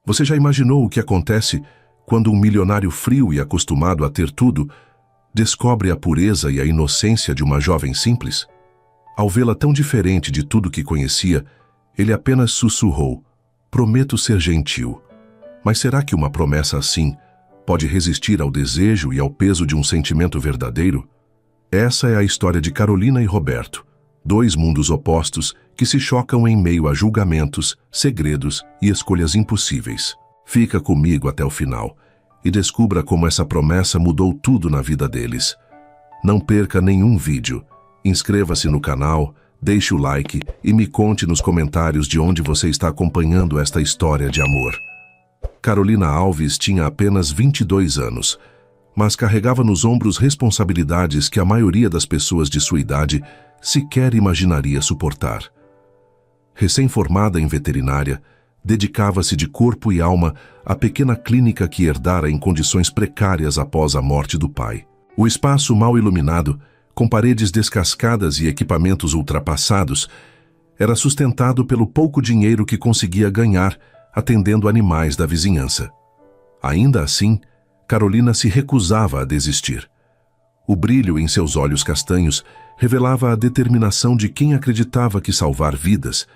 Você já imaginou o que acontece quando um milionário frio e acostumado a ter tudo descobre a pureza e a inocência de uma jovem simples? Ao vê-la tão diferente de tudo que conhecia, ele apenas sussurrou: "Prometo ser gentil." Mas será que uma promessa assim pode resistir ao desejo e ao peso de um sentimento verdadeiro? Essa é a história de Carolina e Roberto, dois mundos opostos que se chocam em meio a julgamentos, segredos e escolhas impossíveis. Fica comigo até o final e descubra como essa promessa mudou tudo na vida deles. Não perca nenhum vídeo. Inscreva-se no canal, deixe o like e me conte nos comentários de onde você está acompanhando esta história de amor. Carolina Alves tinha apenas 22 anos, mas carregava nos ombros responsabilidades que a maioria das pessoas de sua idade sequer imaginaria suportar. Recém-formada em veterinária, dedicava-se de corpo e alma à pequena clínica que herdara em condições precárias após a morte do pai. O espaço mal iluminado, com paredes descascadas e equipamentos ultrapassados, era sustentado pelo pouco dinheiro que conseguia ganhar atendendo animais da vizinhança. Ainda assim, Carolina se recusava a desistir. O brilho em seus olhos castanhos revelava a determinação de quem acreditava que salvar vidas,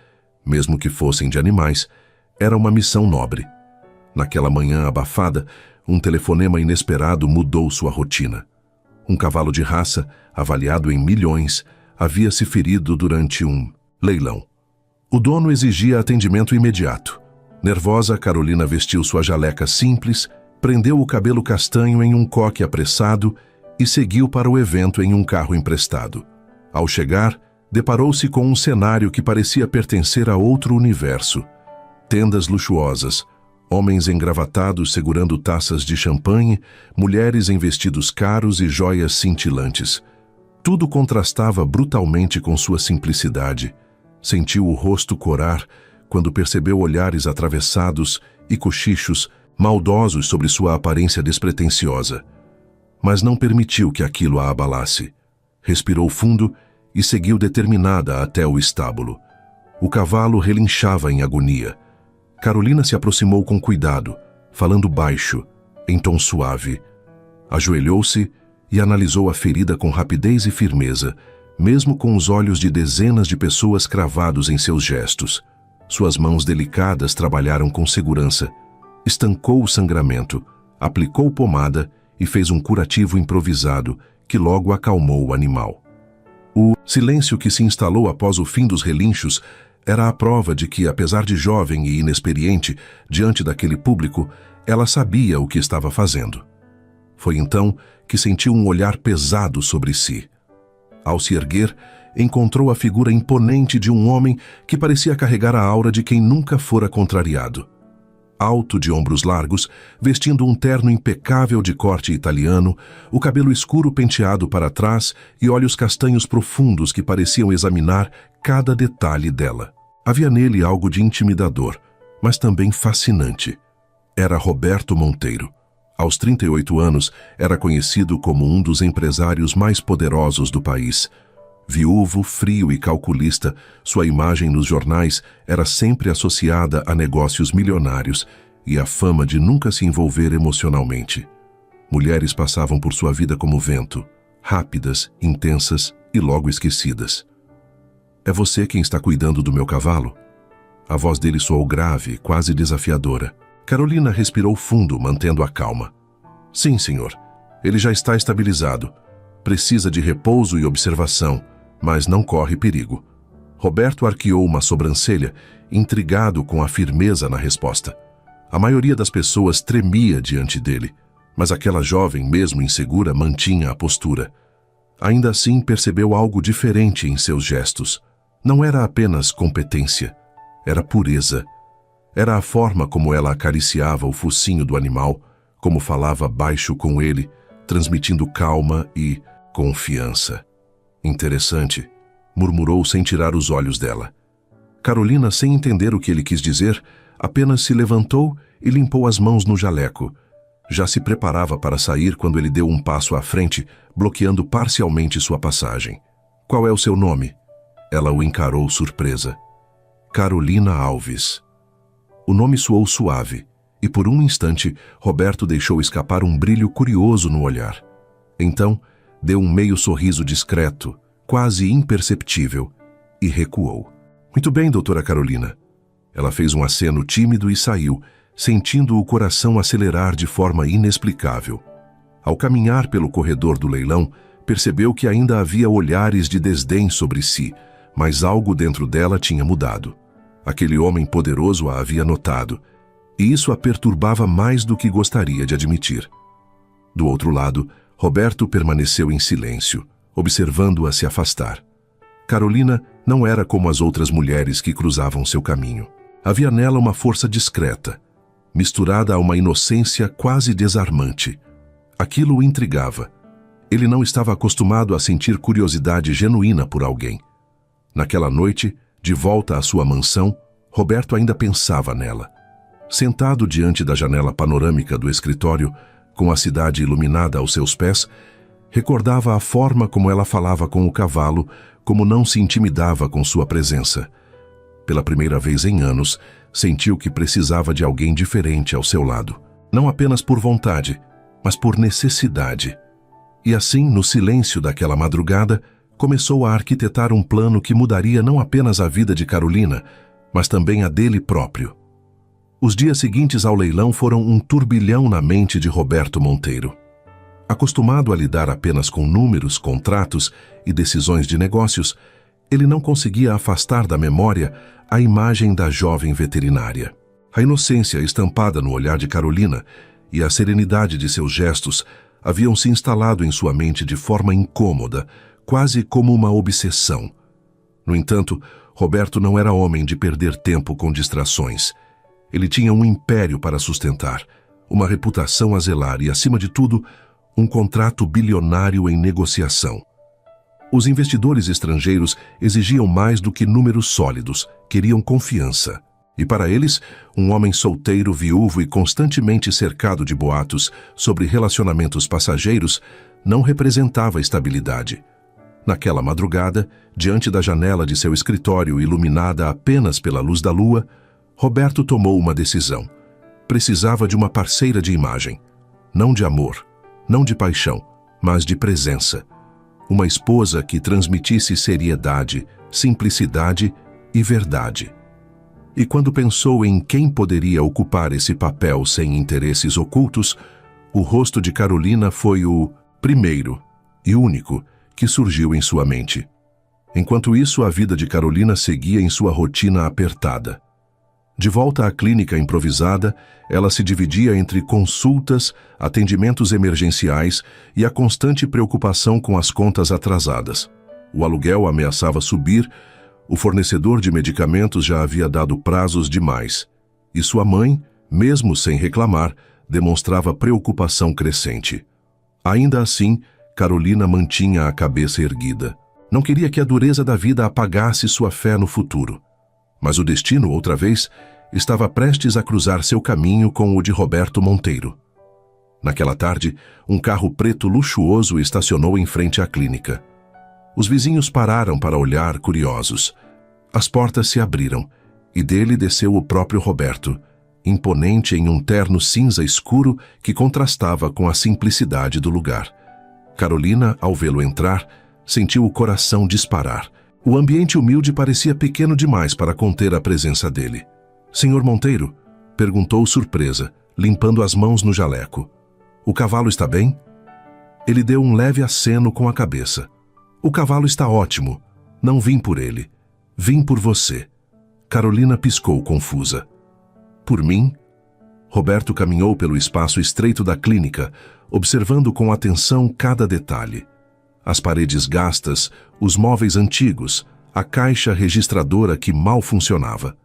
mesmo que fossem de animais, era uma missão nobre. Naquela manhã abafada, um telefonema inesperado mudou sua rotina. Um cavalo de raça, avaliado em milhões, havia se ferido durante um leilão. O dono exigia atendimento imediato. Nervosa, Carolina vestiu sua jaleca simples, prendeu o cabelo castanho em um coque apressado e seguiu para o evento em um carro emprestado. Ao chegar, deparou-se com um cenário que parecia pertencer a outro universo. Tendas luxuosas, homens engravatados segurando taças de champanhe, mulheres em vestidos caros e joias cintilantes. Tudo contrastava brutalmente com sua simplicidade. Sentiu o rosto corar quando percebeu olhares atravessados e cochichos maldosos sobre sua aparência despretensiosa. Mas não permitiu que aquilo a abalasse. Respirou fundo e seguiu determinada até o estábulo. O cavalo relinchava em agonia. Carolina se aproximou com cuidado, falando baixo, em tom suave. Ajoelhou-se e analisou a ferida com rapidez e firmeza, mesmo com os olhos de dezenas de pessoas cravados em seus gestos. Suas mãos delicadas trabalharam com segurança. Estancou o sangramento, aplicou pomada e fez um curativo improvisado que logo acalmou o animal. O silêncio que se instalou após o fim dos relinchos era a prova de que, apesar de jovem e inexperiente diante daquele público, ela sabia o que estava fazendo. Foi então que sentiu um olhar pesado sobre si. Ao se erguer, encontrou a figura imponente de um homem que parecia carregar a aura de quem nunca fora contrariado. Alto, de ombros largos, vestindo um terno impecável de corte italiano, o cabelo escuro penteado para trás e olhos castanhos profundos que pareciam examinar cada detalhe dela. Havia nele algo de intimidador, mas também fascinante. Era Roberto Monteiro. Aos 38 anos, era conhecido como um dos empresários mais poderosos do país. Viúvo, frio e calculista, sua imagem nos jornais era sempre associada a negócios milionários e a fama de nunca se envolver emocionalmente. Mulheres passavam por sua vida como vento, rápidas, intensas e logo esquecidas. "É você quem está cuidando do meu cavalo?" A voz dele soou grave, quase desafiadora. Carolina respirou fundo, mantendo a calma. "Sim, senhor. Ele já está estabilizado. Precisa de repouso e observação, mas não corre perigo." Roberto arqueou uma sobrancelha, intrigado com a firmeza na resposta. A maioria das pessoas tremia diante dele, mas aquela jovem, mesmo insegura, mantinha a postura. Ainda assim, percebeu algo diferente em seus gestos. Não era apenas competência, era pureza. Era a forma como ela acariciava o focinho do animal, como falava baixo com ele, transmitindo calma e confiança. "Interessante", murmurou sem tirar os olhos dela. Carolina, sem entender o que ele quis dizer, apenas se levantou e limpou as mãos no jaleco. Já se preparava para sair quando ele deu um passo à frente, bloqueando parcialmente sua passagem. "Qual é o seu nome?" Ela o encarou surpresa. "Carolina Alves." O nome soou suave, E por um instante, Roberto deixou escapar um brilho curioso no olhar. Então, deu um meio sorriso discreto, quase imperceptível, e recuou. Muito bem, doutora Carolina. Ela fez um aceno tímido e saiu, sentindo o coração acelerar de forma inexplicável. Ao caminhar pelo corredor do leilão, percebeu que ainda havia olhares de desdém sobre si, mas algo dentro dela tinha mudado. Aquele homem poderoso a havia notado, e isso a perturbava mais do que gostaria de admitir. Do outro lado, Roberto permaneceu em silêncio, observando-a se afastar. Carolina não era como as outras mulheres que cruzavam seu caminho. Havia nela uma força discreta, misturada a uma inocência quase desarmante. Aquilo o intrigava. Ele não estava acostumado a sentir curiosidade genuína por alguém. Naquela noite, de volta à sua mansão, Roberto ainda pensava nela. Sentado diante da janela panorâmica do escritório, com a cidade iluminada aos seus pés, recordava a forma como ela falava com o cavalo, como não se intimidava com sua presença. Pela primeira vez em anos, sentiu que precisava de alguém diferente ao seu lado. Não apenas por vontade, mas por necessidade. E assim, no silêncio daquela madrugada, começou a arquitetar um plano que mudaria não apenas a vida de Carolina, mas também a dele próprio. Os dias seguintes ao leilão foram um turbilhão na mente de Roberto Monteiro. Acostumado a lidar apenas com números, contratos e decisões de negócios, ele não conseguia afastar da memória a imagem da jovem veterinária. A inocência estampada no olhar de Carolina e a serenidade de seus gestos haviam se instalado em sua mente de forma incômoda, quase como uma obsessão. No entanto, Roberto não era homem de perder tempo com distrações. Ele tinha um império para sustentar, uma reputação a zelar e, acima de tudo, um contrato bilionário em negociação. Os investidores estrangeiros exigiam mais do que números sólidos, queriam confiança. E para eles, um homem solteiro, viúvo e constantemente cercado de boatos sobre relacionamentos passageiros não representava estabilidade. Naquela madrugada, diante da janela de seu escritório iluminada apenas pela luz da lua, Roberto tomou uma decisão. Precisava de uma parceira de imagem. Não de amor, não de paixão, mas de presença. Uma esposa que transmitisse seriedade, simplicidade e verdade. E quando pensou em quem poderia ocupar esse papel sem interesses ocultos, o rosto de Carolina foi o primeiro e único que surgiu em sua mente. Enquanto isso, a vida de Carolina seguia em sua rotina apertada. De volta à clínica improvisada, ela se dividia entre consultas, atendimentos emergenciais e a constante preocupação com as contas atrasadas. O aluguel ameaçava subir, o fornecedor de medicamentos já havia dado prazos demais. E sua mãe, mesmo sem reclamar, demonstrava preocupação crescente. Ainda assim, Carolina mantinha a cabeça erguida. Não queria que a dureza da vida apagasse sua fé no futuro. Mas o destino, outra vez, estava prestes a cruzar seu caminho com o de Roberto Monteiro. Naquela tarde, um carro preto luxuoso estacionou em frente à clínica. Os vizinhos pararam para olhar, curiosos. As portas se abriram, e dele desceu o próprio Roberto, imponente em um terno cinza escuro que contrastava com a simplicidade do lugar. Carolina, ao vê-lo entrar, sentiu o coração disparar. O ambiente humilde parecia pequeno demais para conter a presença dele. "Senhor Monteiro?", perguntou surpresa, limpando as mãos no jaleco. "O cavalo está bem?" Ele deu um leve aceno com a cabeça. "O cavalo está ótimo. Não vim por ele. Vim por você." Carolina piscou confusa. "Por mim?" Roberto caminhou pelo espaço estreito da clínica, observando com atenção cada detalhe. As paredes gastas, os móveis antigos, a caixa registradora que mal funcionava.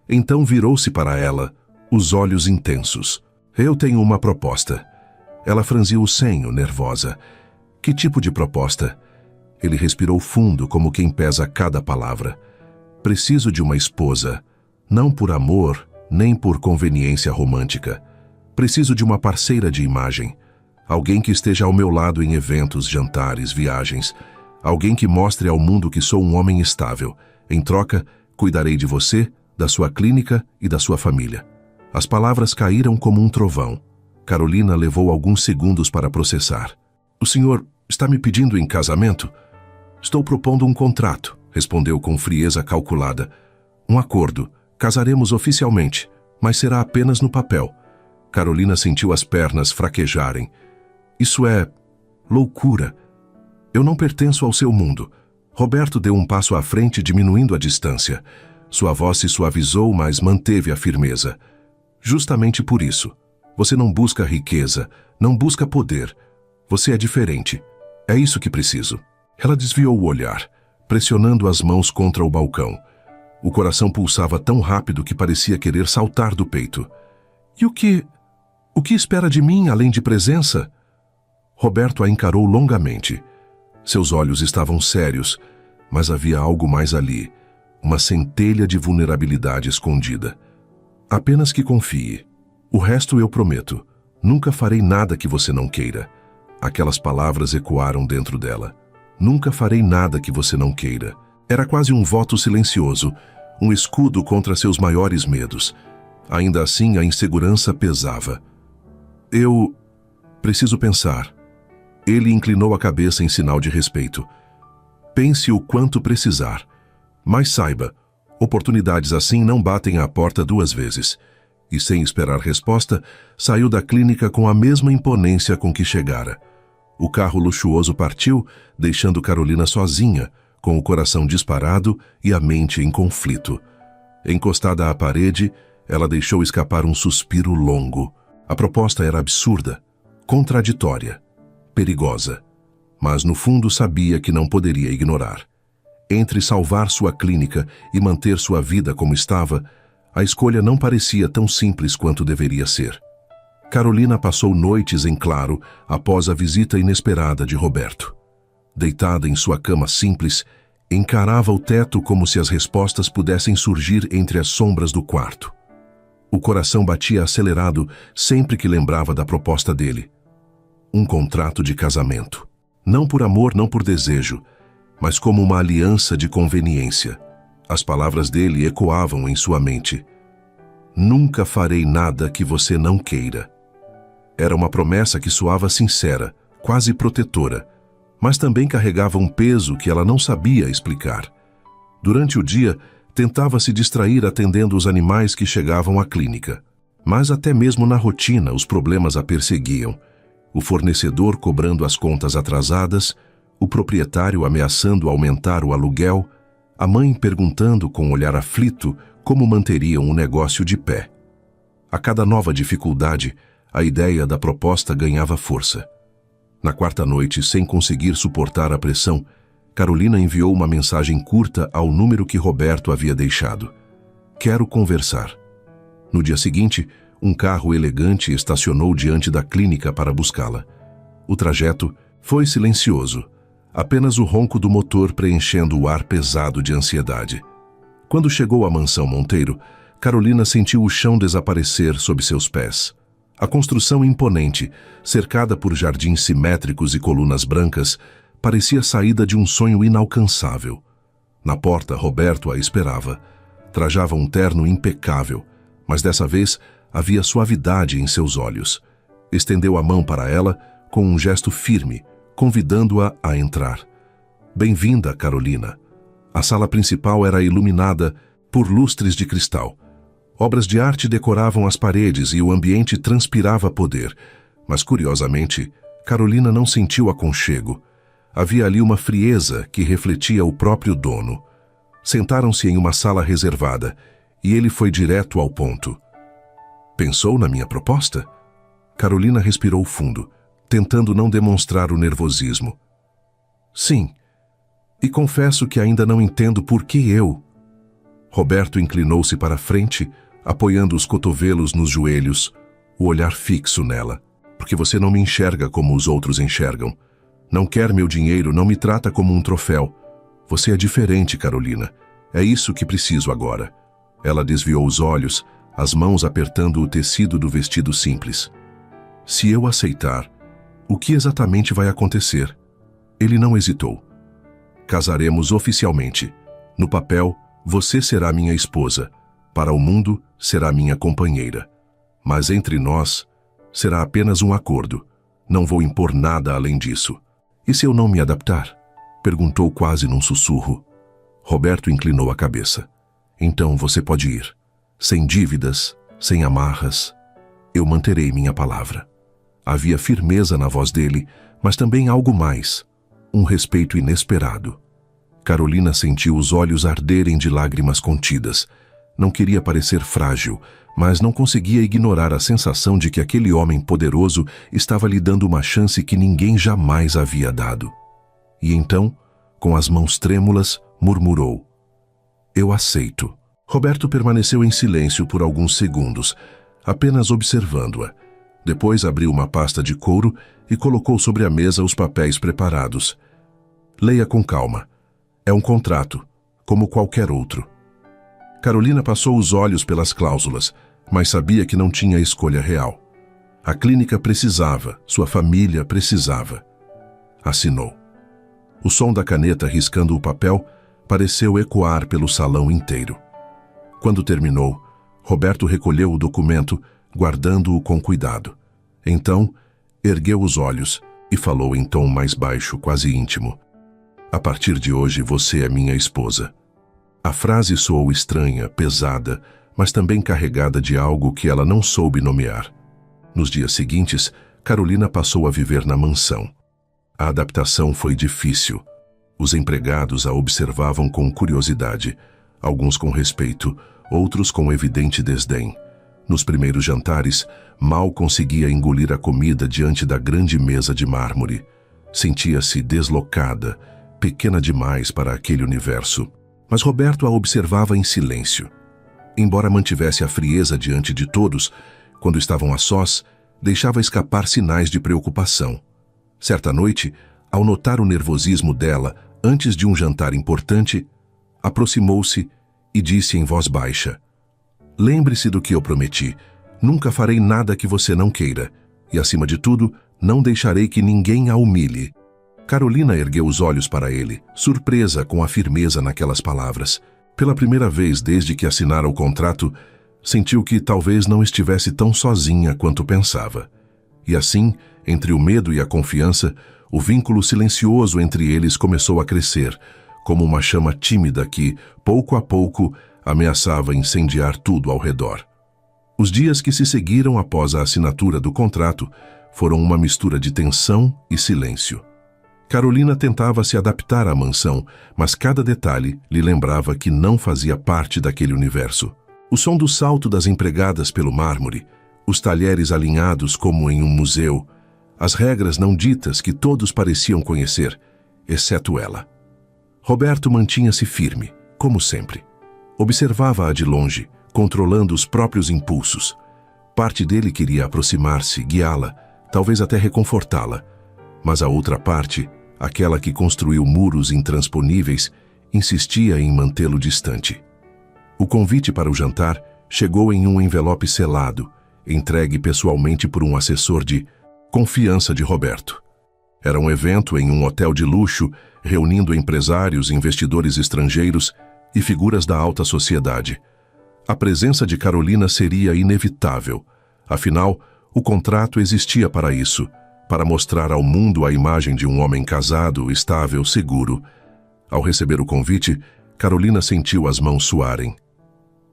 Então virou-se para ela, os olhos intensos. "Eu tenho uma proposta." Ela franziu o senho, nervosa. "Que tipo de proposta?" Ele respirou fundo, como quem pesa cada palavra. "Preciso de uma esposa, não por amor, nem por conveniência romântica. Preciso de uma parceira de imagem. Alguém que esteja ao meu lado em eventos, jantares, viagens. Alguém que mostre ao mundo que sou um homem estável. Em troca, cuidarei de você, da sua clínica e da sua família." As palavras caíram como um trovão. Carolina levou alguns segundos para processar. O senhor está me pedindo em casamento? Estou propondo um contrato, respondeu com frieza calculada. Um acordo. Casaremos oficialmente, mas será apenas no papel. Carolina sentiu as pernas fraquejarem. Isso é loucura. Eu não pertenço ao seu mundo. Roberto deu um passo à frente, diminuindo a distância. Sua voz se suavizou, mas manteve a firmeza. Justamente por isso. Você não busca riqueza, não busca poder. Você é diferente. É isso que preciso. Ela desviou o olhar, pressionando as mãos contra o balcão. O coração pulsava tão rápido que parecia querer saltar do peito. E o que espera de mim, além de presença? Roberto a encarou longamente. Seus olhos estavam sérios, mas havia algo mais ali, uma centelha de vulnerabilidade escondida. Apenas que confie. O resto eu prometo. Nunca farei nada que você não queira. Aquelas palavras ecoaram dentro dela. Nunca farei nada que você não queira. Era quase um voto silencioso, um escudo contra seus maiores medos. Ainda assim, a insegurança pesava. Eu preciso pensar. Ele inclinou a cabeça em sinal de respeito. Pense o quanto precisar. Mas saiba, oportunidades assim não batem à porta duas vezes. E sem esperar resposta, saiu da clínica com a mesma imponência com que chegara. O carro luxuoso partiu, deixando Carolina sozinha, com o coração disparado e a mente em conflito. Encostada à parede, ela deixou escapar um suspiro longo. A proposta era absurda, contraditória, perigosa, mas no fundo sabia que não poderia ignorar. Entre salvar sua clínica e manter sua vida como estava, a escolha não parecia tão simples quanto deveria ser. Carolina passou noites em claro após a visita inesperada de Roberto. Deitada em sua cama simples, encarava o teto como se as respostas pudessem surgir entre as sombras do quarto. O coração batia acelerado sempre que lembrava da proposta dele. Um contrato de casamento. Não por amor, não por desejo, mas como uma aliança de conveniência. As palavras dele ecoavam em sua mente. Nunca farei nada que você não queira. Era uma promessa que soava sincera, quase protetora, mas também carregava um peso que ela não sabia explicar. Durante o dia, tentava se distrair atendendo os animais que chegavam à clínica. Mas até mesmo na rotina os problemas a perseguiam. O fornecedor cobrando as contas atrasadas, o proprietário ameaçando aumentar o aluguel, a mãe perguntando com um olhar aflito como manteriam o negócio de pé. A cada nova dificuldade, a ideia da proposta ganhava força. Na quarta noite, sem conseguir suportar a pressão, Carolina enviou uma mensagem curta ao número que Roberto havia deixado. Quero conversar. No dia seguinte, um carro elegante estacionou diante da clínica para buscá-la. O trajeto foi silencioso, apenas o ronco do motor preenchendo o ar pesado de ansiedade. Quando chegou à mansão Monteiro, Carolina sentiu o chão desaparecer sob seus pés. A construção imponente, cercada por jardins simétricos e colunas brancas, parecia saída de um sonho inalcançável. Na porta, Roberto a esperava. Trajava um terno impecável, mas dessa vez havia suavidade em seus olhos. Estendeu a mão para ela com um gesto firme, convidando-a a entrar. Bem-vinda, Carolina. A sala principal era iluminada por lustres de cristal. Obras de arte decoravam as paredes e o ambiente transpirava poder. Mas, curiosamente, Carolina não sentiu aconchego. Havia ali uma frieza que refletia o próprio dono. Sentaram-se em uma sala reservada e ele foi direto ao ponto. Pensou na minha proposta? Carolina respirou fundo, tentando não demonstrar o nervosismo. Sim, e confesso que ainda não entendo por que eu. Roberto inclinou-se para a frente, apoiando os cotovelos nos joelhos, o olhar fixo nela. Porque você não me enxerga como os outros enxergam. Não quer meu dinheiro, não me trata como um troféu. Você é diferente, Carolina. É isso que preciso agora. Ela desviou os olhos, as mãos apertando o tecido do vestido simples. Se eu aceitar, o que exatamente vai acontecer? Ele não hesitou. Casaremos oficialmente. No papel, você será minha esposa. Para o mundo, será minha companheira. Mas entre nós, será apenas um acordo. Não vou impor nada além disso. E se eu não me adaptar? Perguntou quase num sussurro. Roberto inclinou a cabeça. Então você pode ir. Sem dívidas, sem amarras. Eu manterei minha palavra. Havia firmeza na voz dele, mas também algo mais. Um respeito inesperado. Carolina sentiu os olhos arderem de lágrimas contidas. Não queria parecer frágil, mas não conseguia ignorar a sensação de que aquele homem poderoso estava lhe dando uma chance que ninguém jamais havia dado. E então, com as mãos trêmulas, murmurou: Eu aceito. Roberto permaneceu em silêncio por alguns segundos, apenas observando-a. Depois abriu uma pasta de couro e colocou sobre a mesa os papéis preparados. Leia com calma. É um contrato, como qualquer outro. Carolina passou os olhos pelas cláusulas, mas sabia que não tinha escolha real. A clínica precisava, sua família precisava. Assinou. O som da caneta riscando o papel pareceu ecoar pelo salão inteiro. Quando terminou, Roberto recolheu o documento, guardando-o com cuidado. Então, ergueu os olhos e falou em tom mais baixo, quase íntimo: A partir de hoje você é minha esposa. A frase soou estranha, pesada, mas também carregada de algo que ela não soube nomear. Nos dias seguintes, Carolina passou a viver na mansão. A adaptação foi difícil. Os empregados a observavam com curiosidade, alguns com respeito, outros com evidente desdém. Nos primeiros jantares, mal conseguia engolir a comida diante da grande mesa de mármore. Sentia-se deslocada, pequena demais para aquele universo. Mas Roberto a observava em silêncio. Embora mantivesse a frieza diante de todos, quando estavam a sós, deixava escapar sinais de preocupação. Certa noite, ao notar o nervosismo dela antes de um jantar importante, aproximou-se e disse em voz baixa: Lembre-se do que eu prometi. Nunca farei nada que você não queira. E, acima de tudo, não deixarei que ninguém a humilhe. Carolina ergueu os olhos para ele, surpresa com a firmeza naquelas palavras. Pela primeira vez desde que assinara o contrato, sentiu que talvez não estivesse tão sozinha quanto pensava. E assim, entre o medo e a confiança, o vínculo silencioso entre eles começou a crescer, como uma chama tímida que, pouco a pouco, ameaçava incendiar tudo ao redor. Os dias que se seguiram após a assinatura do contrato foram uma mistura de tensão e silêncio. Carolina tentava se adaptar à mansão, mas cada detalhe lhe lembrava que não fazia parte daquele universo. O som do salto das empregadas pelo mármore, os talheres alinhados como em um museu, as regras não ditas que todos pareciam conhecer, exceto ela. Roberto mantinha-se firme, como sempre. Observava-a de longe, controlando os próprios impulsos. Parte dele queria aproximar-se, guiá-la, talvez até reconfortá-la. Mas a outra parte, aquela que construiu muros intransponíveis, insistia em mantê-lo distante. O convite para o jantar chegou em um envelope selado, entregue pessoalmente por um assessor de confiança de Roberto. Era um evento em um hotel de luxo, reunindo empresários, investidores estrangeiros e figuras da alta sociedade. A presença de Carolina seria inevitável. Afinal, o contrato existia para isso, para mostrar ao mundo a imagem de um homem casado, estável, seguro. Ao receber o convite, Carolina sentiu as mãos suarem.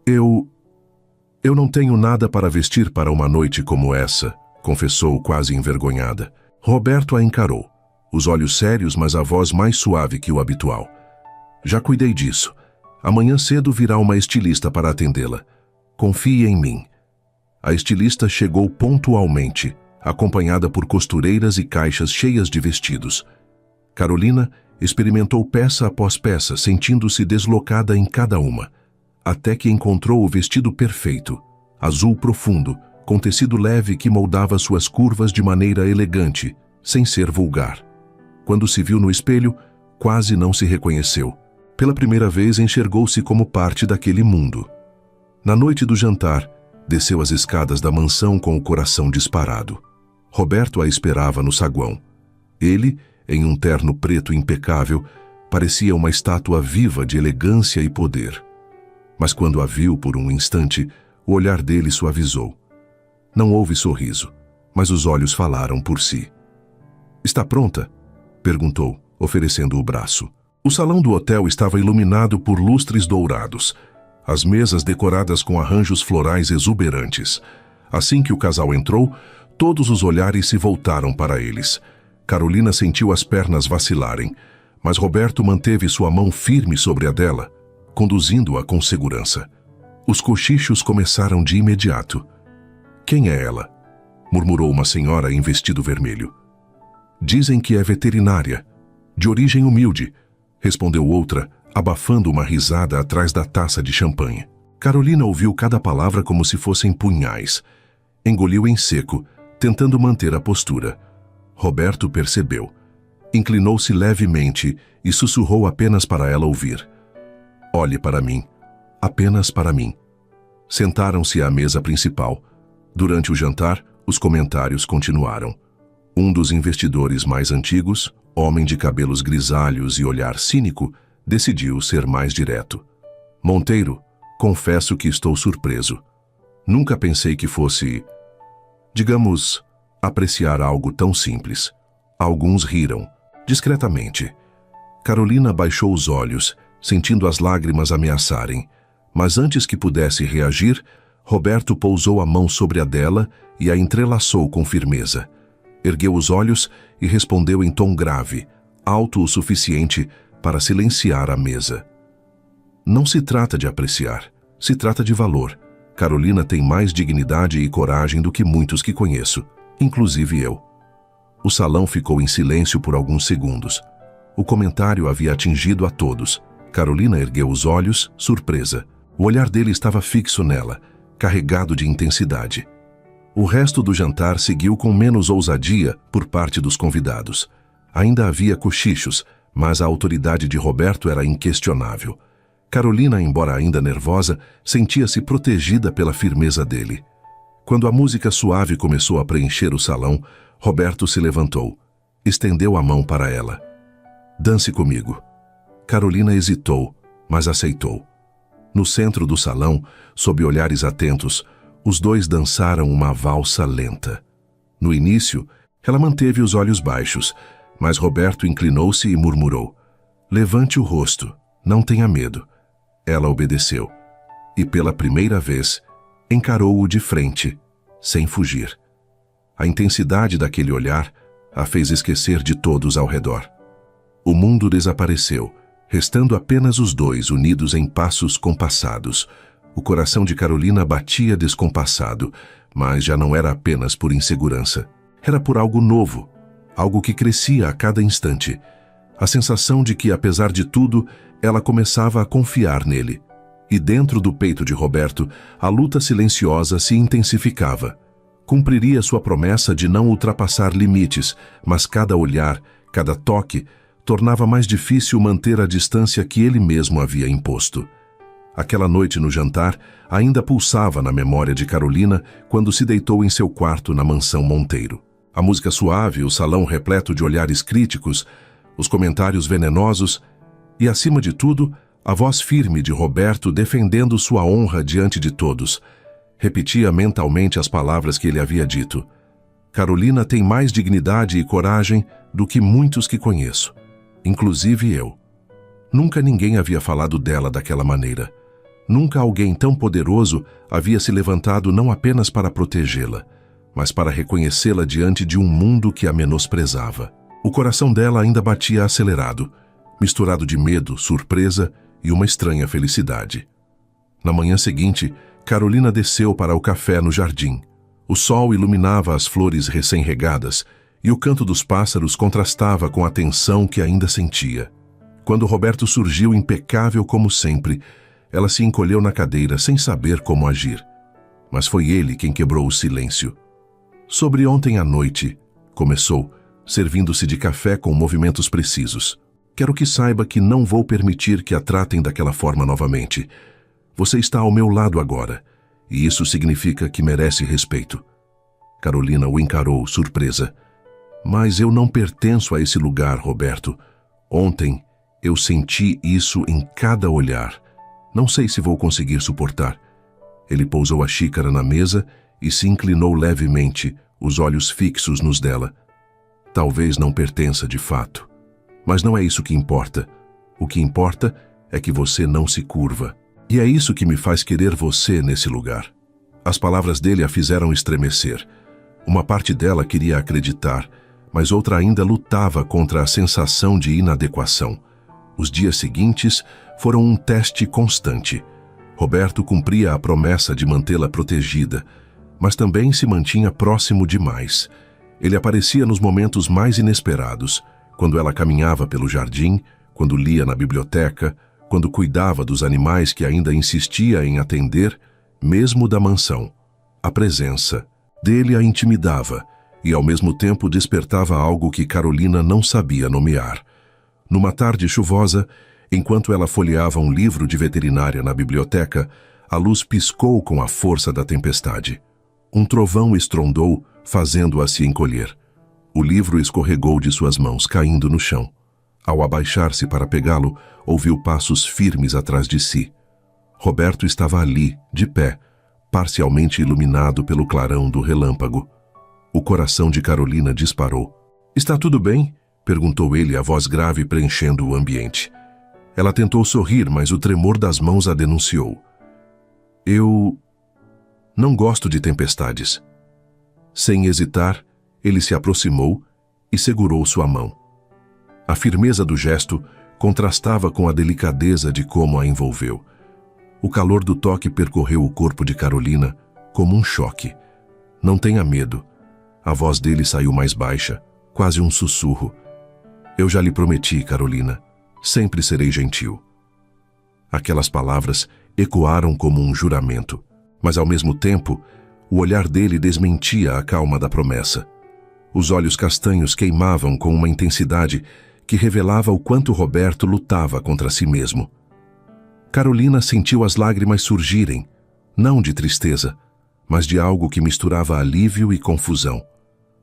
Eu não tenho nada para vestir para uma noite como essa, confessou quase envergonhada. Roberto a encarou, os olhos sérios, mas a voz mais suave que o habitual. Já cuidei disso. Amanhã cedo virá uma estilista para atendê-la. Confie em mim. A estilista chegou pontualmente, acompanhada por costureiras e caixas cheias de vestidos. Carolina experimentou peça após peça, sentindo-se deslocada em cada uma, até que encontrou o vestido perfeito, azul profundo, com tecido leve que moldava suas curvas de maneira elegante, sem ser vulgar. Quando se viu no espelho, quase não se reconheceu. Pela primeira vez enxergou-se como parte daquele mundo. Na noite do jantar, desceu as escadas da mansão com o coração disparado. Roberto a esperava no saguão. Ele, em um terno preto impecável, parecia uma estátua viva de elegância e poder. Mas quando a viu por um instante, o olhar dele suavizou. Não houve sorriso, mas os olhos falaram por si. "Está pronta?" perguntou, oferecendo o braço. O salão do hotel estava iluminado por lustres dourados, as mesas decoradas com arranjos florais exuberantes. Assim que o casal entrou, todos os olhares se voltaram para eles. Carolina sentiu as pernas vacilarem, mas Roberto manteve sua mão firme sobre a dela, conduzindo-a com segurança. Os cochichos começaram de imediato. "Quem é ela?" murmurou uma senhora em vestido vermelho. "Dizem que é veterinária, de origem humilde", respondeu outra, abafando uma risada atrás da taça de champanhe. Carolina ouviu cada palavra como se fossem punhais. Engoliu em seco, tentando manter a postura. Roberto percebeu. Inclinou-se levemente e sussurrou apenas para ela ouvir. "Olhe para mim. Apenas para mim." Sentaram-se à mesa principal. Durante o jantar, os comentários continuaram. Um dos investidores mais antigos, homem de cabelos grisalhos e olhar cínico, decidiu ser mais direto. "Monteiro, confesso que estou surpreso. Nunca pensei que fosse, digamos, apreciar algo tão simples." Alguns riram, discretamente. Carolina baixou os olhos, sentindo as lágrimas ameaçarem, mas antes que pudesse reagir, Roberto pousou a mão sobre a dela e a entrelaçou com firmeza. Ergueu os olhos e respondeu em tom grave, alto o suficiente para silenciar a mesa. "Não se trata de apreciar, se trata de valor. Carolina tem mais dignidade e coragem do que muitos que conheço, inclusive eu." O salão ficou em silêncio por alguns segundos. O comentário havia atingido a todos. Carolina ergueu os olhos, surpresa. O olhar dele estava fixo nela, carregado de intensidade. O resto do jantar seguiu com menos ousadia por parte dos convidados. Ainda havia cochichos, mas a autoridade de Roberto era inquestionável. Carolina, embora ainda nervosa, sentia-se protegida pela firmeza dele. Quando a música suave começou a preencher o salão, Roberto se levantou, estendeu a mão para ela. "Dance comigo." Carolina hesitou, mas aceitou. No centro do salão, sob olhares atentos, os dois dançaram uma valsa lenta. No início, ela manteve os olhos baixos, mas Roberto inclinou-se e murmurou: "Levante o rosto, não tenha medo." Ela obedeceu, e pela primeira vez, encarou-o de frente, sem fugir. A intensidade daquele olhar a fez esquecer de todos ao redor. O mundo desapareceu, restando apenas os dois unidos em passos compassados. O coração de Carolina batia descompassado, mas já não era apenas por insegurança. Era por algo novo, algo que crescia a cada instante. A sensação de que, apesar de tudo, ela começava a confiar nele. E dentro do peito de Roberto, a luta silenciosa se intensificava. Cumpriria sua promessa de não ultrapassar limites, mas cada olhar, cada toque, tornava mais difícil manter a distância que ele mesmo havia imposto. Aquela noite no jantar ainda pulsava na memória de Carolina quando se deitou em seu quarto na mansão Monteiro. A música suave, o salão repleto de olhares críticos, os comentários venenosos e, acima de tudo, a voz firme de Roberto defendendo sua honra diante de todos. Repetia mentalmente as palavras que ele havia dito. "Carolina tem mais dignidade e coragem do que muitos que conheço, inclusive eu." Nunca ninguém havia falado dela daquela maneira. Nunca alguém tão poderoso havia se levantado não apenas para protegê-la, mas para reconhecê-la diante de um mundo que a menosprezava. O coração dela ainda batia acelerado, misturado de medo, surpresa e uma estranha felicidade. Na manhã seguinte, Carolina desceu para o café no jardim. O sol iluminava as flores recém-regadas e o canto dos pássaros contrastava com a tensão que ainda sentia. Quando Roberto surgiu impecável como sempre, ela se encolheu na cadeira sem saber como agir. Mas foi ele quem quebrou o silêncio. "Sobre ontem à noite", começou, servindo-se de café com movimentos precisos. "Quero que saiba que não vou permitir que a tratem daquela forma novamente. Você está ao meu lado agora, e isso significa que merece respeito." Carolina o encarou, surpresa. "Mas eu não pertenço a esse lugar, Roberto. Ontem eu senti isso em cada olhar. Não sei se vou conseguir suportar." Ele pousou a xícara na mesa e se inclinou levemente, os olhos fixos nos dela. Talvez não pertença de fato. Mas não é isso que importa. O que importa é que você não se curva. E é isso que me faz querer você nesse lugar. As palavras dele a fizeram estremecer. Uma parte dela queria acreditar, mas outra ainda lutava contra a sensação de inadequação. Os dias seguintes foram um teste constante. Roberto cumpria a promessa de mantê-la protegida, mas também se mantinha próximo demais. Ele aparecia nos momentos mais inesperados, quando ela caminhava pelo jardim, quando lia na biblioteca, quando cuidava dos animais que ainda insistia em atender, mesmo da mansão. A presença dele a intimidava e, ao mesmo tempo, despertava algo que Carolina não sabia nomear. Numa tarde chuvosa, enquanto ela folheava um livro de veterinária na biblioteca, a luz piscou com a força da tempestade. Um trovão estrondou, fazendo-a se encolher. O livro escorregou de suas mãos, caindo no chão. Ao abaixar-se para pegá-lo, ouviu passos firmes atrás de si. Roberto estava ali, de pé, parcialmente iluminado pelo clarão do relâmpago. O coração de Carolina disparou. "Está tudo bem?" perguntou ele, a voz grave preenchendo o ambiente. Ela tentou sorrir, mas o tremor das mãos a denunciou. "Eu não gosto de tempestades." Sem hesitar, ele se aproximou e segurou sua mão. A firmeza do gesto contrastava com a delicadeza de como a envolveu. O calor do toque percorreu o corpo de Carolina como um choque. "Não tenha medo." A voz dele saiu mais baixa, quase um sussurro. "Eu já lhe prometi, Carolina. Sempre serei gentil." Aquelas palavras ecoaram como um juramento, mas ao mesmo tempo, o olhar dele desmentia a calma da promessa. Os olhos castanhos queimavam com uma intensidade que revelava o quanto Roberto lutava contra si mesmo. Carolina sentiu as lágrimas surgirem, não de tristeza, mas de algo que misturava alívio e confusão.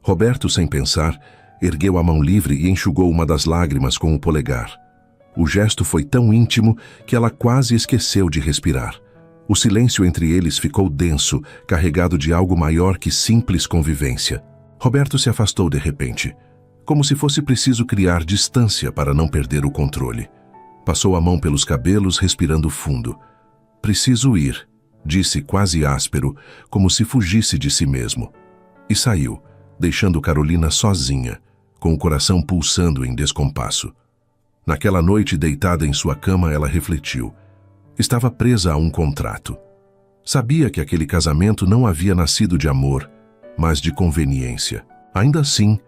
Roberto, sem pensar, ergueu a mão livre e enxugou uma das lágrimas com o polegar. O gesto foi tão íntimo que ela quase esqueceu de respirar. O silêncio entre eles ficou denso, carregado de algo maior que simples convivência. Roberto se afastou de repente, como se fosse preciso criar distância para não perder o controle. Passou a mão pelos cabelos, respirando fundo. "Preciso ir", disse quase áspero, como se fugisse de si mesmo. E saiu, deixando Carolina sozinha, com o coração pulsando em descompasso. Naquela noite, deitada em sua cama, ela refletiu. Estava presa a um contrato. Sabia que aquele casamento não havia nascido de amor, mas de conveniência. Ainda assim,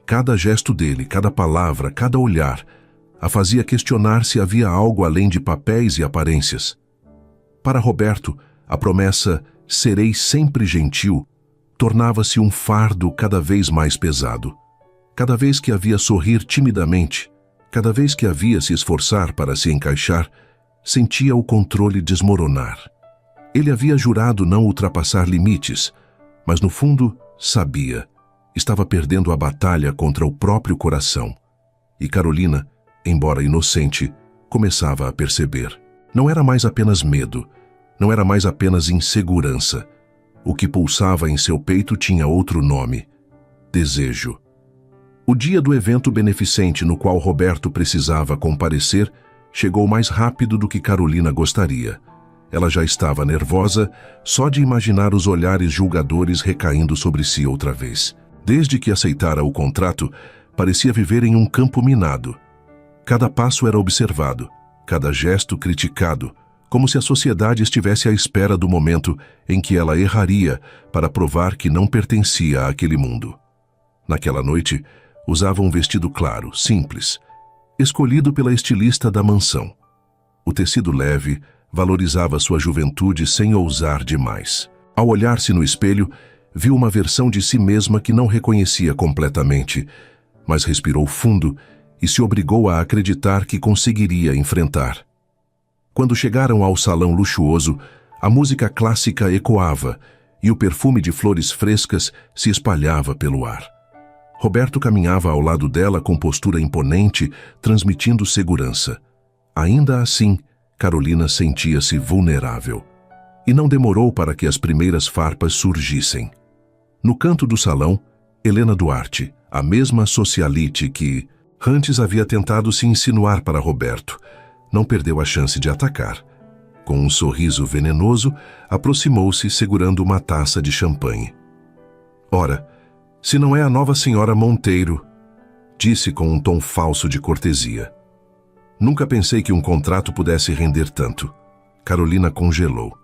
cada gesto dele, cada palavra, cada olhar, a fazia questionar se havia algo além de papéis e aparências. Para Roberto, a promessa "serei sempre gentil" tornava-se um fardo cada vez mais pesado. Cada vez que havia sorrir timidamente, cada vez que havia se esforçar para se encaixar, sentia o controle desmoronar. Ele havia jurado não ultrapassar limites, mas no fundo sabia. Estava perdendo a batalha contra o próprio coração. E Carolina, embora inocente, começava a perceber. Não era mais apenas medo, não era mais apenas insegurança. O que pulsava em seu peito tinha outro nome: desejo. O dia do evento beneficente no qual Roberto precisava comparecer chegou mais rápido do que Carolina gostaria. Ela já estava nervosa só de imaginar os olhares julgadores recaindo sobre si outra vez. Desde que aceitara o contrato, parecia viver em um campo minado. Cada passo era observado, cada gesto criticado, como se a sociedade estivesse à espera do momento em que ela erraria para provar que não pertencia àquele mundo. Naquela noite, usava um vestido claro, simples, escolhido pela estilista da mansão. O tecido leve valorizava sua juventude sem ousar demais. Ao olhar-se no espelho, viu uma versão de si mesma que não reconhecia completamente, mas respirou fundo e se obrigou a acreditar que conseguiria enfrentar. Quando chegaram ao salão luxuoso, a música clássica ecoava e o perfume de flores frescas se espalhava pelo ar. Roberto caminhava ao lado dela com postura imponente, transmitindo segurança. Ainda assim, Carolina sentia-se vulnerável. E não demorou para que as primeiras farpas surgissem. No canto do salão, Helena Duarte, a mesma socialite que antes havia tentado se insinuar para Roberto, não perdeu a chance de atacar. Com um sorriso venenoso, aproximou-se segurando uma taça de champanhe. Ora, se não é a nova senhora Monteiro, disse com um tom falso de cortesia. Nunca pensei que um contrato pudesse render tanto. Carolina congelou.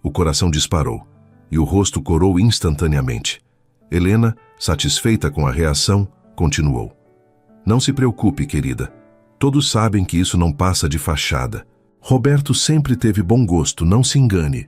O coração disparou e o rosto corou instantaneamente. Helena, satisfeita com a reação, continuou. Não se preocupe, querida. Todos sabem que isso não passa de fachada. Roberto sempre teve bom gosto, não se engane.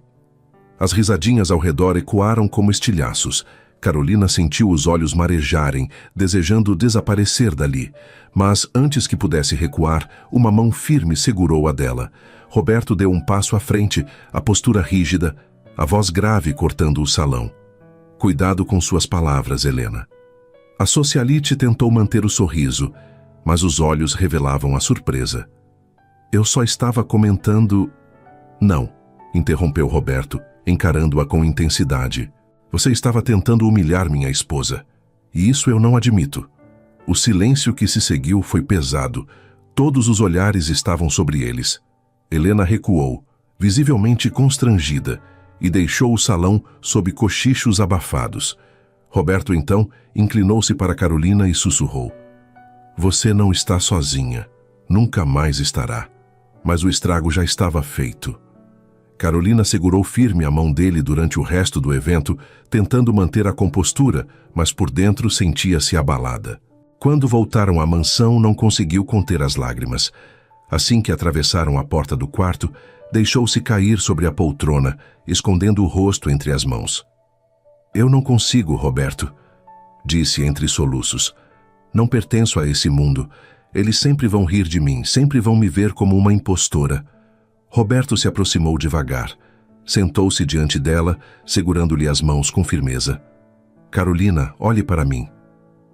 As risadinhas ao redor ecoaram como estilhaços. Carolina sentiu os olhos marejarem, desejando desaparecer dali. Mas, antes que pudesse recuar, uma mão firme segurou a dela. Roberto deu um passo à frente, a postura rígida, a voz grave cortando o salão. Cuidado com suas palavras, Helena. A socialite tentou manter o sorriso, mas os olhos revelavam a surpresa. Eu só estava comentando... Não, interrompeu Roberto, encarando-a com intensidade. Você estava tentando humilhar minha esposa. E isso eu não admito. O silêncio que se seguiu foi pesado. Todos os olhares estavam sobre eles. Helena recuou, visivelmente constrangida, e deixou o salão sob cochichos abafados. Roberto, então, inclinou-se para Carolina e sussurrou. Você não está sozinha. Nunca mais estará. Mas o estrago já estava feito. Carolina segurou firme a mão dele durante o resto do evento, tentando manter a compostura, mas por dentro sentia-se abalada. Quando voltaram à mansão, não conseguiu conter as lágrimas. Assim que atravessaram a porta do quarto, deixou-se cair sobre a poltrona, escondendo o rosto entre as mãos. Eu não consigo, Roberto, disse entre soluços. Não pertenço a esse mundo. Eles sempre vão rir de mim, sempre vão me ver como uma impostora. Roberto se aproximou devagar. Sentou-se diante dela, segurando-lhe as mãos com firmeza. Carolina, olhe para mim.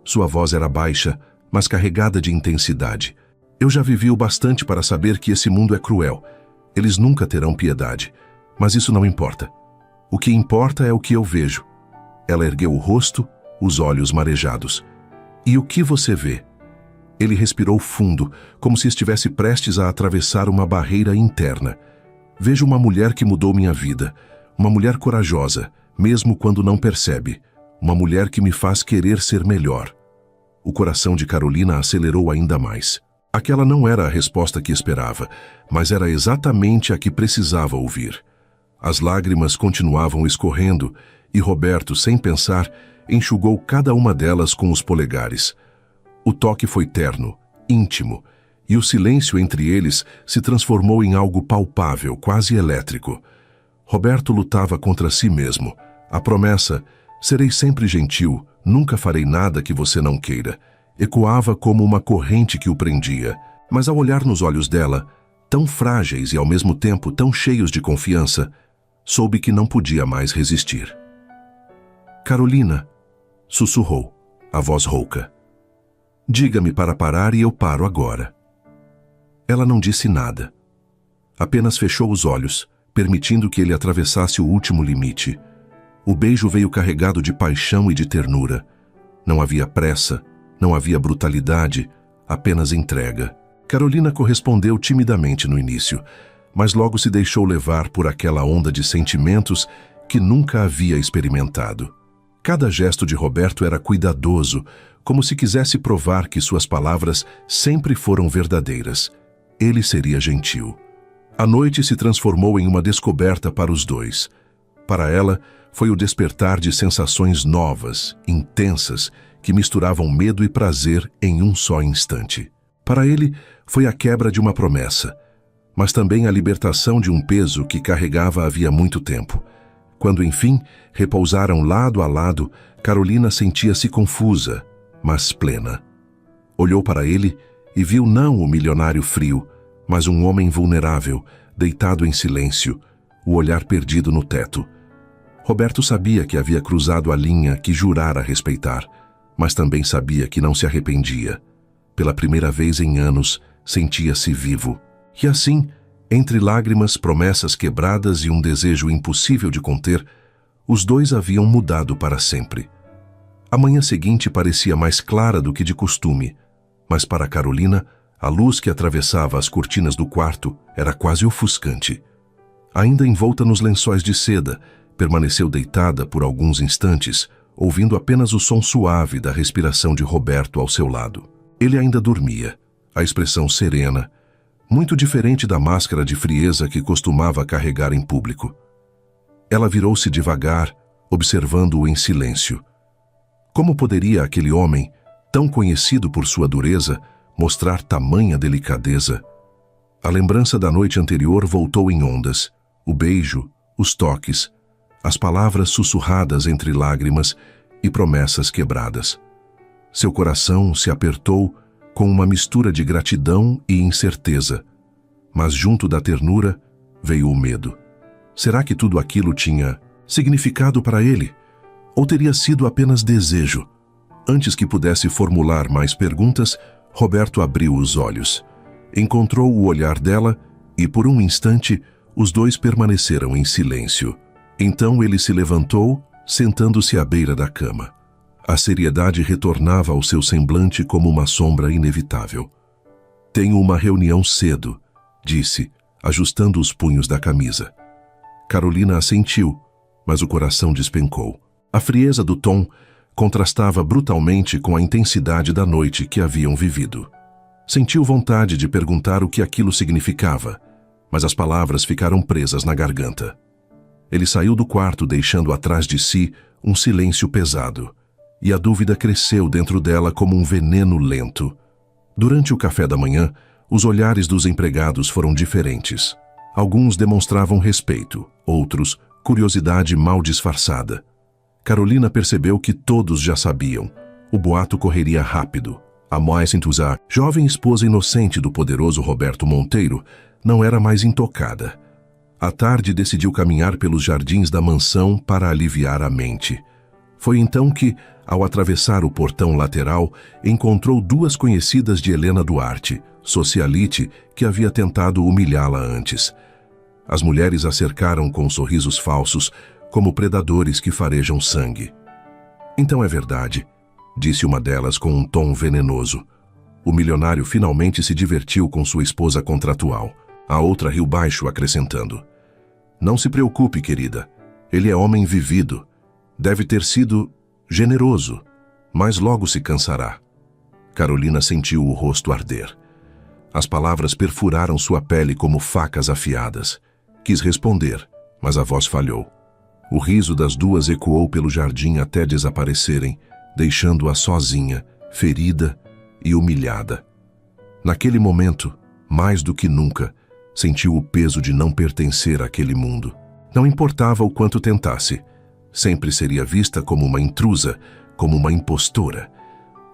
Sua voz era baixa, mas carregada de intensidade. Eu já vivi o bastante para saber que esse mundo é cruel. Eles nunca terão piedade. Mas isso não importa. O que importa é o que eu vejo. Ela ergueu o rosto, os olhos marejados. E o que você vê? Ele respirou fundo, como se estivesse prestes a atravessar uma barreira interna. Vejo uma mulher que mudou minha vida. Uma mulher corajosa, mesmo quando não percebe. Uma mulher que me faz querer ser melhor. O coração de Carolina acelerou ainda mais. Aquela não era a resposta que esperava, mas era exatamente a que precisava ouvir. As lágrimas continuavam escorrendo e Roberto, sem pensar, enxugou cada uma delas com os polegares. O toque foi terno, íntimo, e o silêncio entre eles se transformou em algo palpável, quase elétrico. Roberto lutava contra si mesmo. A promessa, serei sempre gentil, nunca farei nada que você não queira, ecoava como uma corrente que o prendia. Mas ao olhar nos olhos dela, tão frágeis e ao mesmo tempo tão cheios de confiança, soube que não podia mais resistir. Carolina, sussurrou, a voz rouca. Diga-me para parar e eu paro agora. Ela não disse nada. Apenas fechou os olhos, permitindo que ele atravessasse o último limite. O beijo veio carregado de paixão e de ternura. Não havia pressa, não havia brutalidade, apenas entrega. Carolina correspondeu timidamente no início, mas logo se deixou levar por aquela onda de sentimentos que nunca havia experimentado. Cada gesto de Roberto era cuidadoso, como se quisesse provar que suas palavras sempre foram verdadeiras. Ele seria gentil. A noite se transformou em uma descoberta para os dois. Para ela, foi o despertar de sensações novas, intensas, que misturavam medo e prazer em um só instante. Para ele, foi a quebra de uma promessa, mas também a libertação de um peso que carregava havia muito tempo. Quando, enfim, repousaram lado a lado, Carolina sentia-se confusa, mas plena. Olhou para ele e viu não o milionário frio, mas um homem vulnerável, deitado em silêncio, o olhar perdido no teto. Roberto sabia que havia cruzado a linha que jurara respeitar, mas também sabia que não se arrependia. Pela primeira vez em anos, sentia-se vivo. E assim, Entre lágrimas, promessas quebradas e um desejo impossível de conter, os dois haviam mudado para sempre. A manhã seguinte parecia mais clara do que de costume, mas para Carolina, a luz que atravessava as cortinas do quarto era quase ofuscante. Ainda envolta nos lençóis de seda, permaneceu deitada por alguns instantes, ouvindo apenas o som suave da respiração de Roberto ao seu lado. Ele ainda dormia, a expressão serena, muito diferente da máscara de frieza que costumava carregar em público. Ela virou-se devagar, observando-o em silêncio. Como poderia aquele homem, tão conhecido por sua dureza, mostrar tamanha delicadeza? A lembrança da noite anterior voltou em ondas. O beijo, os toques, as palavras sussurradas entre lágrimas e promessas quebradas. Seu coração se apertou com uma mistura de gratidão e incerteza. Mas junto da ternura veio o medo. Será que tudo aquilo tinha significado para ele? Ou teria sido apenas desejo? Antes que pudesse formular mais perguntas, Roberto abriu os olhos. Encontrou o olhar dela e, por um instante, os dois permaneceram em silêncio. Então ele se levantou, sentando-se à beira da cama. A seriedade retornava ao seu semblante como uma sombra inevitável. "Tenho uma reunião cedo", disse, ajustando os punhos da camisa. Carolina assentiu, mas o coração despencou. A frieza do tom contrastava brutalmente com a intensidade da noite que haviam vivido. Sentiu vontade de perguntar o que aquilo significava, mas as palavras ficaram presas na garganta. Ele saiu do quarto deixando atrás de si um silêncio pesado, e a dúvida cresceu dentro dela como um veneno lento. Durante o café da manhã, os olhares dos empregados foram diferentes. Alguns demonstravam respeito, outros, curiosidade mal disfarçada. Carolina percebeu que todos já sabiam. O boato correria rápido. A mais entusiasmada, jovem esposa inocente do poderoso Roberto Monteiro, não era mais intocada. À tarde decidiu caminhar pelos jardins da mansão para aliviar a mente. Foi então que, ao atravessar o portão lateral, encontrou duas conhecidas de Helena Duarte, socialite que havia tentado humilhá-la antes. As mulheres a cercaram com sorrisos falsos, como predadores que farejam sangue. "Então é verdade", disse uma delas com um tom venenoso. O milionário finalmente se divertiu com sua esposa contratual. A outra riu baixo, acrescentando: "Não se preocupe, querida. Ele é homem vivido. Deve ter sido generoso, mas logo se cansará." Carolina sentiu o rosto arder. As palavras perfuraram sua pele como facas afiadas. Quis responder, mas a voz falhou. O riso das duas ecoou pelo jardim até desaparecerem, deixando-a sozinha, ferida e humilhada. Naquele momento, mais do que nunca, sentiu o peso de não pertencer àquele mundo. Não importava o quanto tentasse, sempre seria vista como uma intrusa, como uma impostora.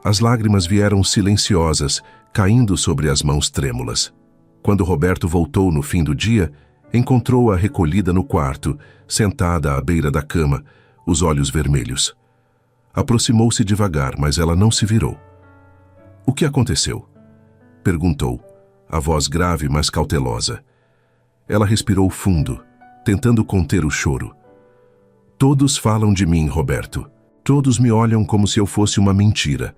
As lágrimas vieram silenciosas, caindo sobre as mãos trêmulas. Quando Roberto voltou no fim do dia, encontrou-a recolhida no quarto, sentada à beira da cama, os olhos vermelhos. Aproximou-se devagar, mas ela não se virou. "O que aconteceu?" perguntou, a voz grave, mas cautelosa. Ela respirou fundo, tentando conter o choro. "Todos falam de mim, Roberto. Todos me olham como se eu fosse uma mentira,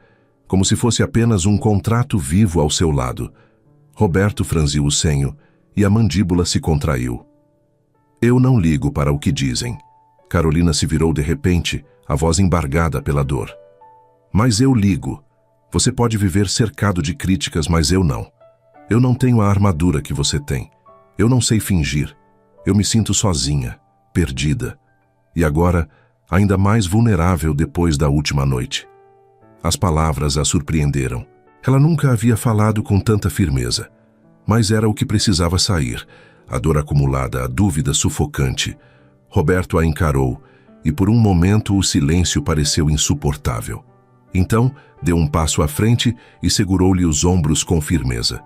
como se fosse apenas um contrato vivo ao seu lado." Roberto franziu o senho e a mandíbula se contraiu. "Eu não ligo para o que dizem." Carolina se virou de repente, a voz embargada pela dor. "Mas eu ligo. Você pode viver cercado de críticas, mas eu não. Eu não tenho a armadura que você tem. Eu não sei fingir. Eu me sinto sozinha, perdida. E agora, ainda mais vulnerável depois da última noite." As palavras a surpreenderam. Ela nunca havia falado com tanta firmeza. Mas era o que precisava sair. A dor acumulada, a dúvida sufocante. Roberto a encarou, e por um momento o silêncio pareceu insuportável. Então, deu um passo à frente e segurou-lhe os ombros com firmeza.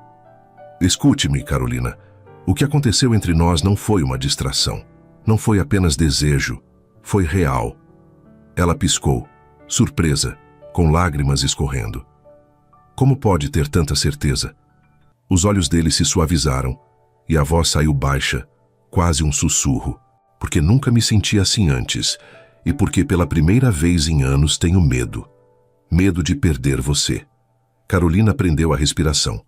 "Escute-me, Carolina. O que aconteceu entre nós não foi uma distração. Não foi apenas desejo. Foi real." Ela piscou, surpresa, com lágrimas escorrendo. "Como pode ter tanta certeza?" Os olhos dele se suavizaram. e a voz saiu baixa, quase um sussurro, porque nunca me senti assim antes e porque pela primeira vez em anos tenho medo. Medo de perder você. Carolina prendeu a respiração.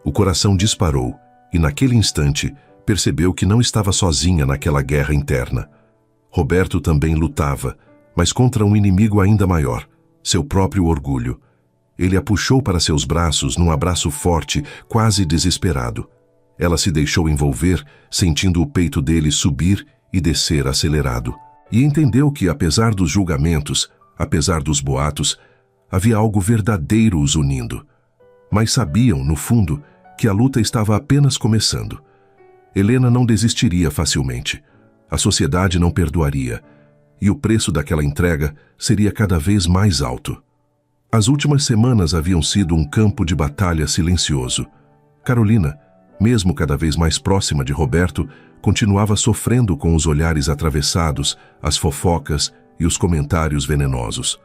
O coração disparou e naquele instante percebeu que não estava sozinha naquela guerra interna. Roberto também lutava, mas contra um inimigo ainda maior, seu próprio orgulho. Ele a puxou para seus braços num abraço forte, quase desesperado. Ela se deixou envolver, sentindo o peito dele subir e descer acelerado. E entendeu que, apesar dos julgamentos, apesar dos boatos, havia algo verdadeiro os unindo. Mas sabiam, no fundo, que a luta estava apenas começando. Helena não desistiria facilmente. A sociedade não perdoaria. E o preço daquela entrega seria cada vez mais alto. As últimas semanas haviam sido um campo de batalha silencioso. Carolina, mesmo cada vez mais próxima de Roberto, continuava sofrendo com os olhares atravessados, as fofocas e os comentários venenosos.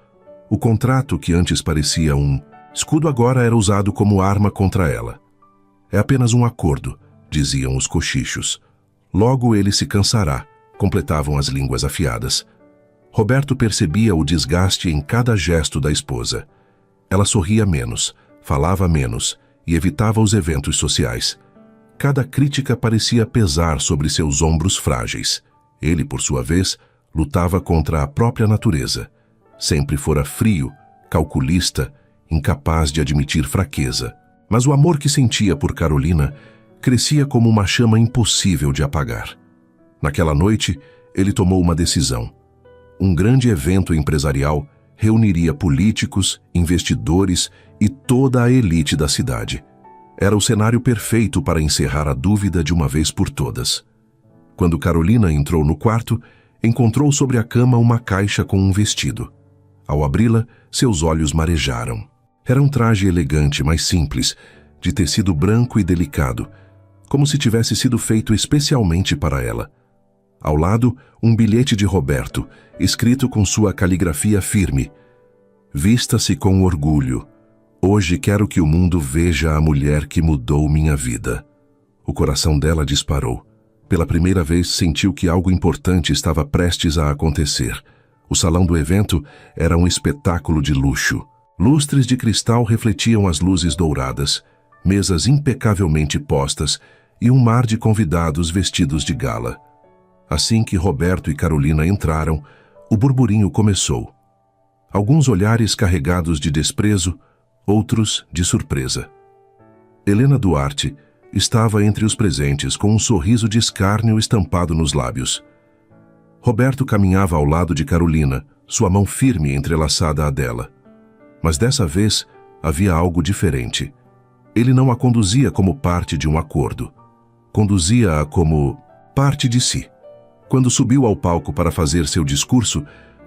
O contrato, que antes parecia um escudo, agora era usado como arma contra ela. É apenas um acordo, diziam os cochichos. Logo ele se cansará, completavam as línguas afiadas. Roberto percebia o desgaste em cada gesto da esposa. Ela sorria menos, falava menos e evitava os eventos sociais. Cada crítica parecia pesar sobre seus ombros frágeis. Ele, por sua vez, lutava contra a própria natureza. Sempre fora frio, calculista, incapaz de admitir fraqueza. Mas o amor que sentia por Carolina crescia como uma chama impossível de apagar. Naquela noite, ele tomou uma decisão. Um grande evento empresarial reuniria políticos, investidores e toda a elite da cidade. Era o cenário perfeito para encerrar a dúvida de uma vez por todas. Quando Carolina entrou no quarto, encontrou sobre a cama uma caixa com um vestido. Ao abri-la, seus olhos marejaram. Era um traje elegante, mas simples, de tecido branco e delicado, como se tivesse sido feito especialmente para ela. Ao lado, um bilhete de Roberto, escrito com sua caligrafia firme. Vista-se com orgulho. Hoje quero que o mundo veja a mulher que mudou minha vida. O coração dela disparou. Pela primeira vez sentiu que algo importante estava prestes a acontecer. O salão do evento era um espetáculo de luxo. Lustres de cristal refletiam as luzes douradas, mesas impecavelmente postas e um mar de convidados vestidos de gala. Assim que Roberto e Carolina entraram, o burburinho começou. Alguns olhares carregados de desprezo, outros de surpresa. Helena Duarte estava entre os presentes com um sorriso de escárnio estampado nos lábios. Roberto caminhava ao lado de Carolina, sua mão firme entrelaçada à dela. Mas dessa vez havia algo diferente. Ele não a conduzia como parte de um acordo. Conduzia-a como parte de si. Quando subiu ao palco para fazer seu discurso,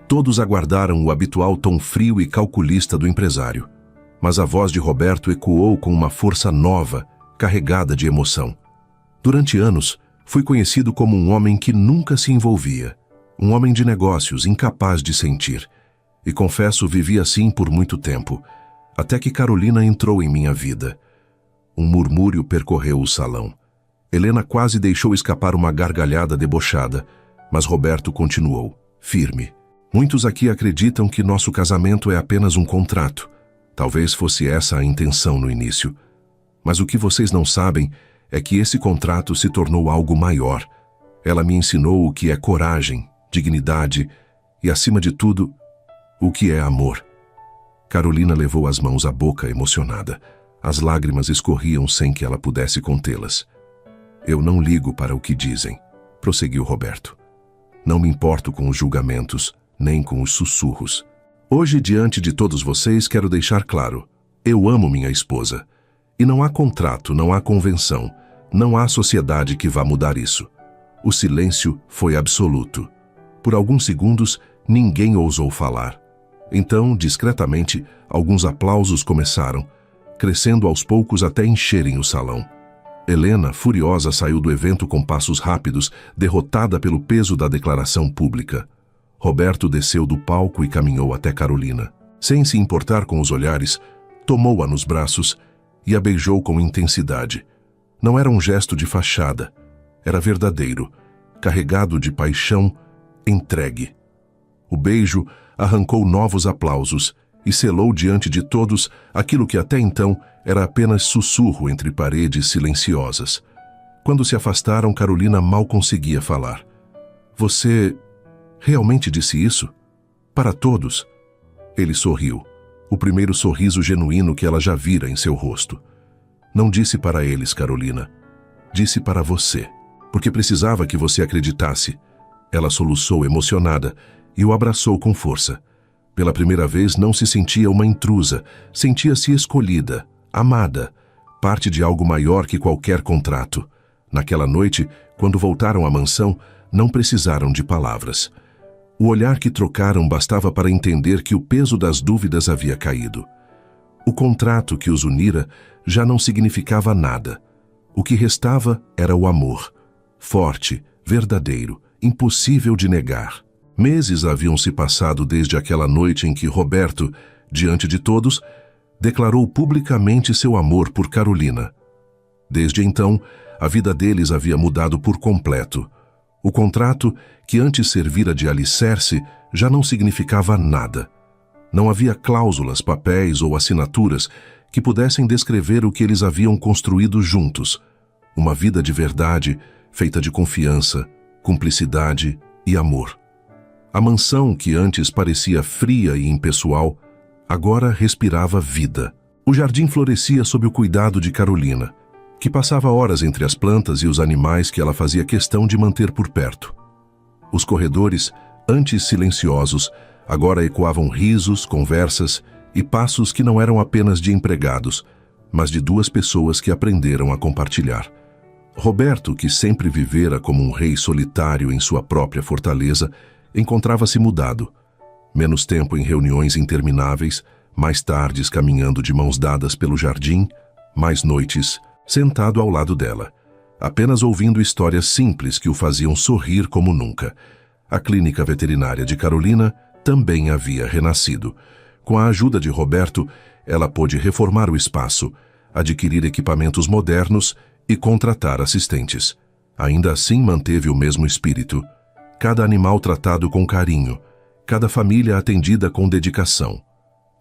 todos aguardaram o habitual tom frio e calculista do empresário. Mas a voz de Roberto ecoou com uma força nova, carregada de emoção. Durante anos, fui conhecido como um homem que nunca se envolvia. Um homem de negócios, incapaz de sentir. E confesso, vivi assim por muito tempo, até que Carolina entrou em minha vida. Um murmúrio percorreu o salão. Helena quase deixou escapar uma gargalhada debochada, mas Roberto continuou, firme. Muitos aqui acreditam que nosso casamento é apenas um contrato. Talvez fosse essa a intenção no início. Mas o que vocês não sabem é que esse contrato se tornou algo maior. Ela me ensinou o que é coragem, dignidade e, acima de tudo, o que é amor. Carolina levou as mãos à boca emocionada. As lágrimas escorriam sem que ela pudesse contê-las. Eu não ligo para o que dizem, prosseguiu Roberto. Não me importo com os julgamentos, nem com os sussurros. Hoje, diante de todos vocês, quero deixar claro, eu amo minha esposa. E não há contrato, não há convenção, não há sociedade que vá mudar isso. O silêncio foi absoluto. Por alguns segundos, ninguém ousou falar. Então, discretamente, alguns aplausos começaram, crescendo aos poucos até encherem o salão. Helena, furiosa, saiu do evento com passos rápidos, derrotada pelo peso da declaração pública. Roberto desceu do palco e caminhou até Carolina. Sem se importar com os olhares, tomou-a nos braços e a beijou com intensidade. Não era um gesto de fachada. Era verdadeiro, carregado de paixão, entregue. O beijo arrancou novos aplausos e selou diante de todos aquilo que até então era apenas sussurro entre paredes silenciosas. Quando se afastaram, Carolina mal conseguia falar. Você realmente disse isso? Para todos? Ele sorriu, o primeiro sorriso genuíno que ela já vira em seu rosto. Não disse para eles, Carolina. Disse para você, porque precisava que você acreditasse. Ela soluçou emocionada e o abraçou com força. Pela primeira vez não se sentia uma intrusa, sentia-se escolhida, amada, parte de algo maior que qualquer contrato. Naquela noite, quando voltaram à mansão, não precisaram de palavras. O olhar que trocaram bastava para entender que o peso das dúvidas havia caído. O contrato que os unira já não significava nada. O que restava era o amor. Forte, verdadeiro, impossível de negar. Meses haviam se passado desde aquela noite em que Roberto, diante de todos, declarou publicamente seu amor por Carolina. Desde então, a vida deles havia mudado por completo. O contrato, que antes servira de alicerce, já não significava nada. Não havia cláusulas, papéis ou assinaturas que pudessem descrever o que eles haviam construído juntos. Uma vida de verdade, feita de confiança, cumplicidade e amor. A mansão, que antes parecia fria e impessoal, agora respirava vida. O jardim florescia sob o cuidado de Carolina, que passava horas entre as plantas e os animais que ela fazia questão de manter por perto. Os corredores, antes silenciosos, agora ecoavam risos, conversas e passos que não eram apenas de empregados, mas de duas pessoas que aprenderam a compartilhar. Roberto, que sempre vivera como um rei solitário em sua própria fortaleza, encontrava-se mudado. Menos tempo em reuniões intermináveis, mais tardes caminhando de mãos dadas pelo jardim, mais noites sentado ao lado dela, apenas ouvindo histórias simples que o faziam sorrir como nunca. A clínica veterinária de Carolina também havia renascido. Com a ajuda de Roberto, ela pôde reformar o espaço, adquirir equipamentos modernos e contratar assistentes. Ainda assim manteve o mesmo espírito. Cada animal tratado com carinho, cada família atendida com dedicação.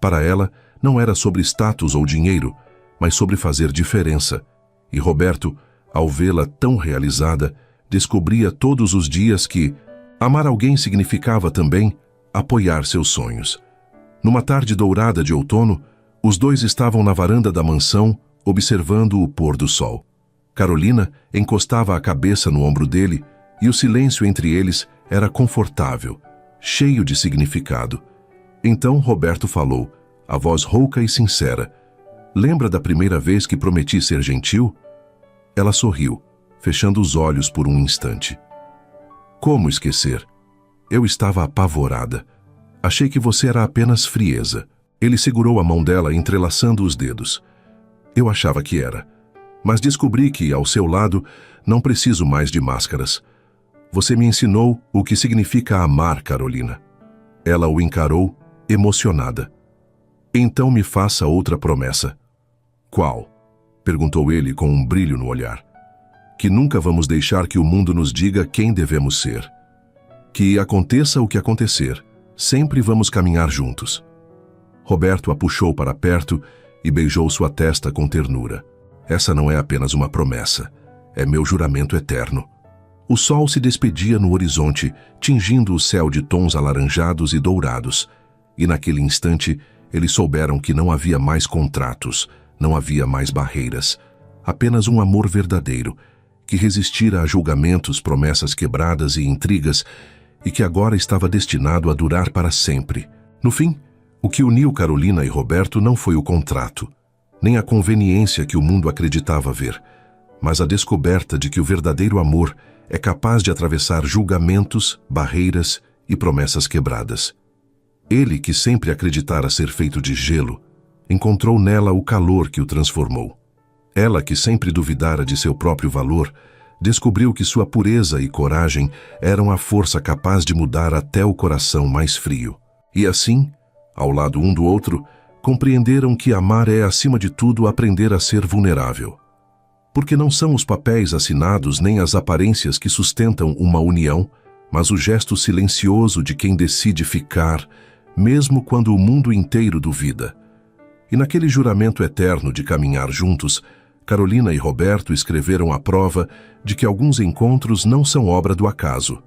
Para ela, não era sobre status ou dinheiro, mas sobre fazer diferença. E Roberto, ao vê-la tão realizada, descobria todos os dias que amar alguém significava também apoiar seus sonhos. Numa tarde dourada de outono, os dois estavam na varanda da mansão, observando o pôr do sol. Carolina encostava a cabeça no ombro dele e o silêncio entre eles era confortável, cheio de significado. Então Roberto falou, a voz rouca e sincera. Lembra da primeira vez que prometi ser gentil? Ela sorriu, fechando os olhos por um instante. Como esquecer? Eu estava apavorada. Achei que você era apenas frieza. Ele segurou a mão dela, entrelaçando os dedos. Eu achava que era. Mas descobri que, ao seu lado, não preciso mais de máscaras. Você me ensinou o que significa amar, Carolina. Ela o encarou, emocionada. Então me faça outra promessa. Qual? Perguntou ele com um brilho no olhar. Que nunca vamos deixar que o mundo nos diga quem devemos ser. Que aconteça o que acontecer, sempre vamos caminhar juntos. Roberto a puxou para perto e beijou sua testa com ternura. Essa não é apenas uma promessa, é meu juramento eterno. O sol se despedia no horizonte, tingindo o céu de tons alaranjados e dourados. E naquele instante, eles souberam que não havia mais contratos, não havia mais barreiras. Apenas um amor verdadeiro, que resistira a julgamentos, promessas quebradas e intrigas, e que agora estava destinado a durar para sempre. No fim, o que uniu Carolina e Roberto não foi o contrato, nem a conveniência que o mundo acreditava ver, mas a descoberta de que o verdadeiro amor é capaz de atravessar julgamentos, barreiras e promessas quebradas. Ele, que sempre acreditara ser feito de gelo, encontrou nela o calor que o transformou. Ela, que sempre duvidara de seu próprio valor, descobriu que sua pureza e coragem eram a força capaz de mudar até o coração mais frio. E assim, ao lado um do outro, compreenderam que amar é, acima de tudo, aprender a ser vulnerável. Porque não são os papéis assinados nem as aparências que sustentam uma união, mas o gesto silencioso de quem decide ficar, mesmo quando o mundo inteiro duvida. E naquele juramento eterno de caminhar juntos, Carolina e Roberto escreveram a prova de que alguns encontros não são obra do acaso.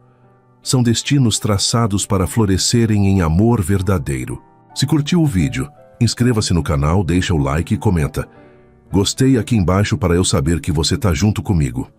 São destinos traçados para florescerem em amor verdadeiro. Se curtiu o vídeo, inscreva-se no canal, deixa o like e comenta. Gostei aqui embaixo para eu saber que você tá junto comigo.